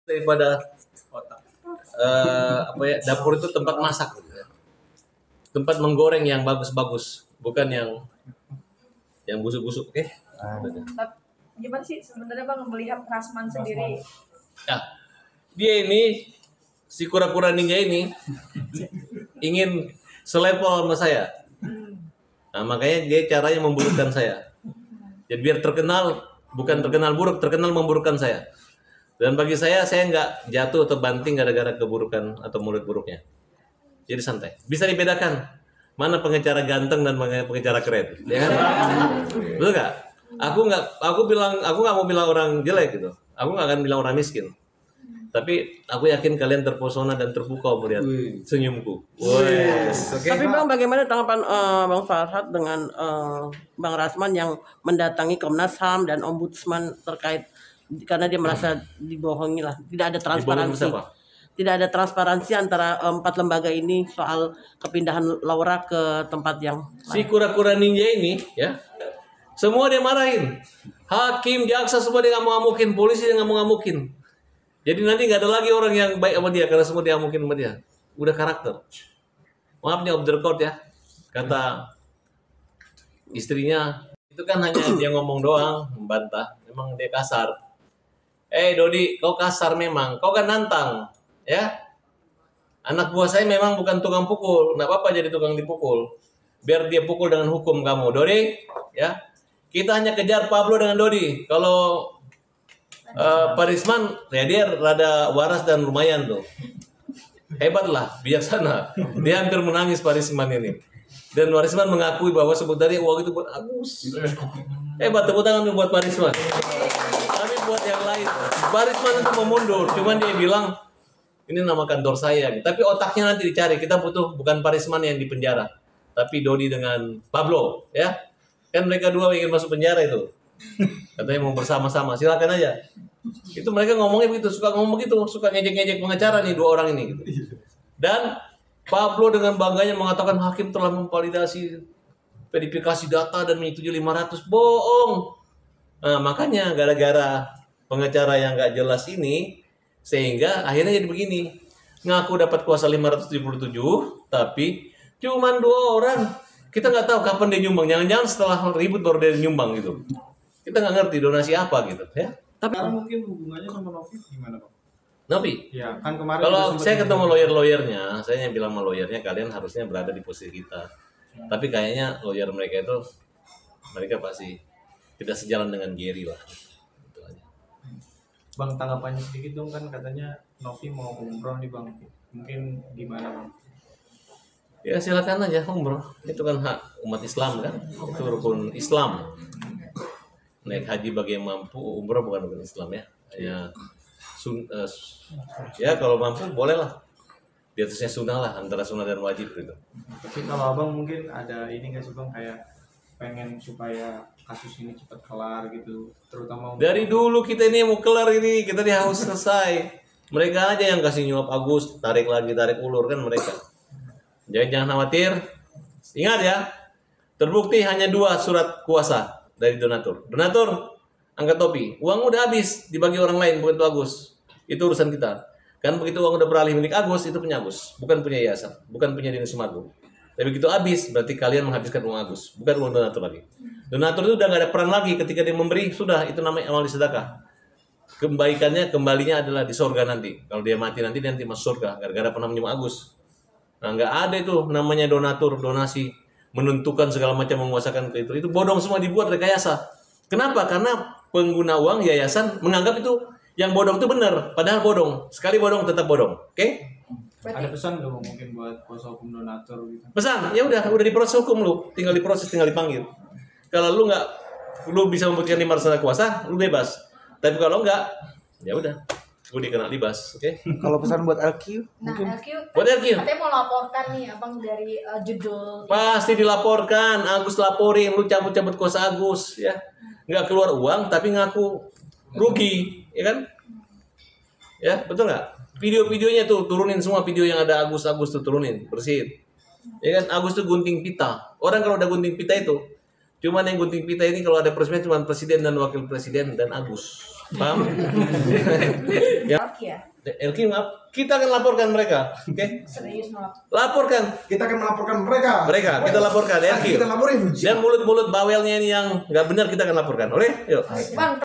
daripada dapur itu tempat masak, tempat menggoreng yang bagus-bagus, bukan yang busuk-busuk. Gimana sih sebenarnya Bang melihat Rasman sendiri? Nah, dia ini si kura-kura ninja ini ingin selevel sama saya. Nah, makanya dia caranya memburukkan saya. Jadi biar terkenal, bukan terkenal buruk, terkenal memburukkan saya. Dan bagi saya nggak jatuh atau banting gara-gara keburukan atau mulut buruknya. Jadi santai. Bisa dibedakan mana pengacara ganteng dan pengacara keren, ya kan? Betul nggak? Aku nggak mau bilang orang jelek gitu. Aku nggak akan bilang orang miskin. Tapi aku yakin kalian terpesona dan terpukau melihat senyumku. Okay. Tapi Bang, bagaimana tanggapan Bang Farhad dengan Bang Rasman yang mendatangi Komnas HAM dan Ombudsman terkait karena dia merasa dibohongi lah, tidak ada transparansi. Tidak ada transparansi antara 4 lembaga ini soal kepindahan Laura ke tempat yang si kura-kura ninja ini ya. Semua dia marahin. Hakim, jaksa semua dia ngamuk-ngamukin, polisi dia ngamuk-ngamukin. Jadi nanti nggak ada lagi orang yang baik sama dia karena semua dia ngamukin sama dia. Udah karakter. Maaf nih off the record ya. Kata istrinya itu kan hanya dia ngomong doang, membantah. Memang dia kasar. Dodi, kau kasar memang. Kau kan nantang, ya. Anak buah saya memang bukan tukang pukul. Nggak apa-apa jadi tukang dipukul. Biar dia pukul dengan hukum kamu, Dodi, ya. Kita hanya kejar Pablo dengan Dodi. Kalau Pak Risman, ya dia rada waras dan lumayan tuh. Hebat lah, bijaksana. Dia hampir menangis Pak Risman ini. Dan Pak Risman mengakui bahwa sebenarnya uang itu buat Agus. Hebat, tepuk tangan buat Pak Risman. Tapi buat yang lain, Pak Risman itu memundur. Cuman dia bilang, ini nama kantor saya. Tapi otaknya nanti dicari. Kita butuh bukan Pak Risman yang di penjara, tapi Dodi dengan Pablo, ya. Kan mereka dua ingin masuk penjara itu. Katanya mau bersama-sama, silakan aja. Itu mereka ngomongnya begitu, suka ngomong gitu, suka ngejek-ngejek pengacara nih dua orang ini gitu. Dan Pablo dengan bangganya mengatakan hakim telah memvalidasi verifikasi data dan menyetujui 500. Bohong. Nah, makanya gara-gara pengacara yang nggak jelas ini sehingga akhirnya jadi begini. Ngaku dapat kuasa 577, tapi cuman 2 orang. Kita nggak tahu kapan dia nyumbang. Jangan-jangan setelah ribut baru dia nyumbang gitu. Kita nggak ngerti donasi apa gitu, ya. Tapi mungkin hubungannya sama Novi gimana, Bang? Novi? Ya, kan kemarin kalau saya ketemu lawyer-lawyernya, saya yang bilang sama lawyernya, kalian harusnya berada di posisi kita. Tapi kayaknya lawyer mereka itu, mereka pasti tidak sejalan dengan Gary lah. Itu aja. Bang, tanggapannya sedikit dong, kan katanya Novi mau umroh nih Bang. Mungkin gimana Bang? Ya silakan aja umroh. Itu kan hak umat Islam kan. Itu rukun Islam. Naik haji bagi yang mampu, umroh bukan rukun Islam ya. Ya kalau mampu boleh lah. Di atasnya sunnah lah, antara sunnah dan wajib gitu. Tapi kalau Abang mungkin ada ini nggak sih Bang, kayak pengen supaya kasus ini cepat kelar gitu, terutama dari dulu kita ini mau kelar ini, kita harus selesai. Mereka aja yang kasih nyuap Agus, tarik lagi, tarik ulur kan mereka. Jangan khawatir. Ingat ya, terbukti hanya 2 surat kuasa dari donatur. Donatur, angkat topi. Uang udah habis, dibagi orang lain, bukan itu Agus. Itu urusan kita. Kan begitu uang udah beralih milik Agus, itu punya Agus. Bukan punya yayasan, bukan punya Dinas Sumargo. Tapi begitu habis, berarti kalian menghabiskan uang Agus. Bukan uang donatur lagi. Donatur itu udah gak ada peran lagi. Ketika dia memberi, sudah, itu namanya amal sedekah. Kembalinya adalah di surga nanti. Kalau dia mati nanti masuk surga. Gara-gara pernah minjem Agus. Nah, nggak ada itu namanya donatur, donasi, menentukan segala macam, menguasakan ke itu. Itu bodong semua, dibuat rekayasa. Kenapa? Karena pengguna uang yayasan menganggap itu yang bodong itu benar, padahal bodong. Sekali bodong tetap bodong. Oke? Ada pesan nggak Bang mungkin buat kuasa hukum donatur gitu? Pesan? Ya udah diproses hukum lu, tinggal diproses, tinggal dipanggil. Kalau lu bisa membuktikan 500 kuasa, lu bebas. Tapi kalau enggak, ya udah. Gue dikena libas, oke? Kalau pesan buat LQ, mungkin buat LQ. Katanya mau laporkan nih Abang dari judul. Pasti dilaporkan, Agus laporin, lu cabut-cabut kuasa Agus, ya. Nggak keluar uang, tapi ngaku rugi, ya kan? Ya, betul nggak? Video-videonya tuh turunin semua, video yang ada Agus tuh turunin, bersihin. Ya kan, Agus tuh gunting pita. Orang kalau udah gunting pita itu, cuman yang gunting pita ini kalau ada presiden cuma presiden dan wakil presiden dan Agus. Paham? Ya. Oke ya. LQ maaf, kita akan laporkan mereka. Oke? Serius maaf. Laporkan Kita akan melaporkan mereka. kita laporkan LQ. Kita laporin. Dan mulut-mulut bawelnya ini yang nggak benar kita akan laporkan. Oke? Yuk. Bang,